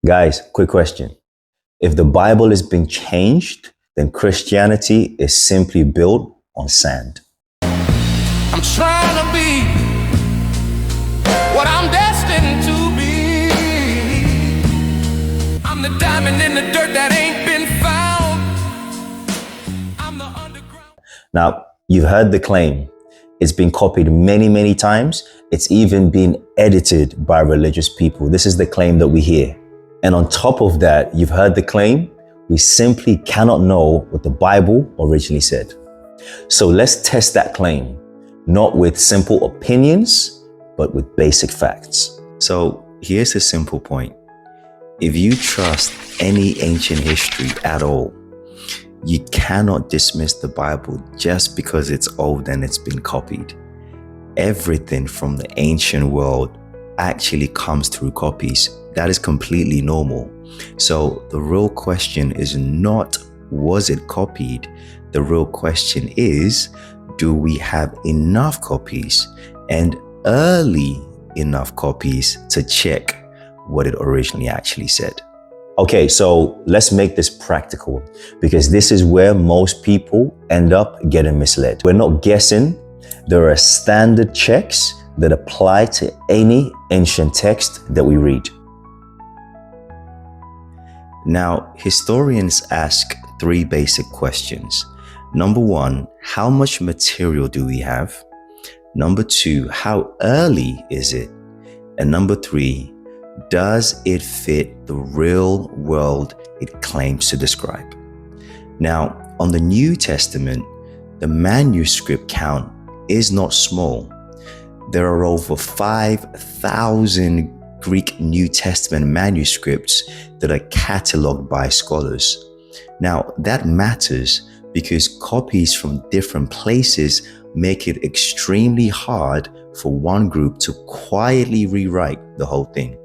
Guys, quick question. If the Bible is being changed, then Christianity is simply built on sand. I'm trying to be what I'm destined to be. I'm the diamond in the dirt that ain't been found. I'm the underground. Now, you've heard the claim. It's been copied many, many times. It's even been edited by religious people. This is the claim that we hear. And on top of that, you've heard the claim. We simply cannot know what the Bible originally said. So let's test that claim, not with simple opinions, but with basic facts. So here's the simple point. If you trust any ancient history at all, you cannot dismiss the Bible just because it's old and it's been copied. Everything from the ancient world actually comes through copies. That is completely normal. So the real question is not, was it copied? The real question is, do we have enough copies and early enough copies to check what it originally actually said? Okay, so let's make this practical, because this is where most people end up getting misled. We're not guessing. There are standard checks that apply to any ancient text that we read. Now, historians ask three basic questions. Number one, how much material do we have? Number two, how early is it? And number three, does it fit the real world it claims to describe? Now, on the New Testament, the manuscript count is not small. There are over 5,000 Greek New Testament manuscripts that are cataloged by scholars. Now, that matters because copies from different places make it extremely hard for one group to quietly rewrite the whole thing.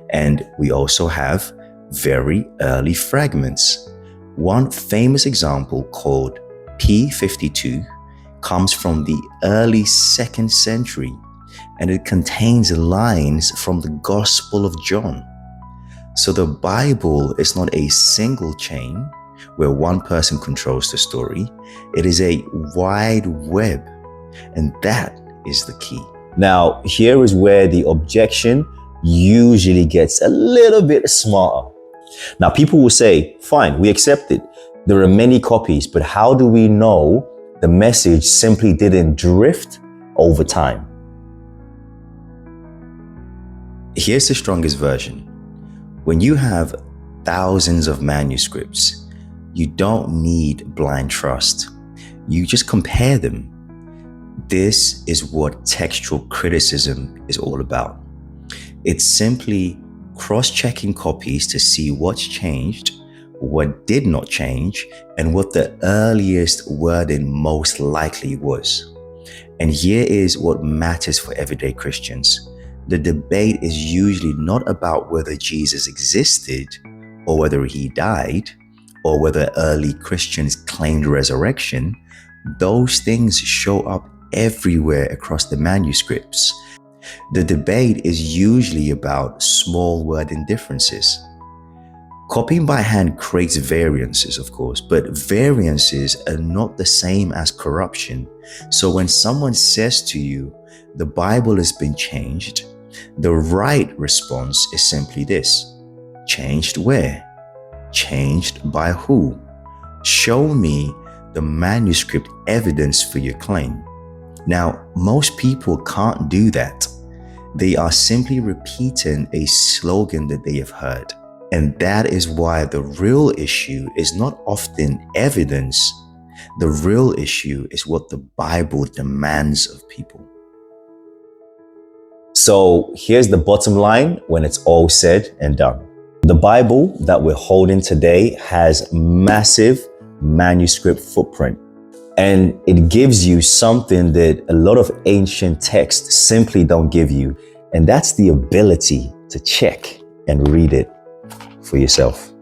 And we also have very early fragments. One famous example called P52 comes from the early 2nd century, and it contains lines from the Gospel of John. So the Bible is not a single chain where one person controls the story. It is a wide web, and that is the key. Now, here is where the objection usually gets a little bit smarter. Now, people will say, fine, we accept it. There are many copies, but how do we know the message simply didn't drift over time? Here's the strongest version. When you have thousands of manuscripts, you don't need blind trust. You just compare them. This is what textual criticism is all about. It's simply cross-checking copies to see what's changed, what did not change, and what the earliest wording most likely was. And here is what matters for everyday Christians. The debate is usually not about whether Jesus existed or whether he died or whether early Christians claimed resurrection. Those things show up everywhere across the manuscripts. The debate is usually about small wording differences. Copying by hand creates variances, of course, but variances are not the same as corruption. So when someone says to you, the Bible has been changed, the right response is simply this: changed where? Changed by who? Show me the manuscript evidence for your claim. Now, most people can't do that. They are simply repeating a slogan that they have heard. And that is why the real issue is not often evidence. The real issue is what the Bible demands of people. So here's the bottom line when it's all said and done. The Bible that we're holding today has massive manuscript footprint. And it gives you something that a lot of ancient texts simply don't give you. And that's the ability to check and read it for yourself.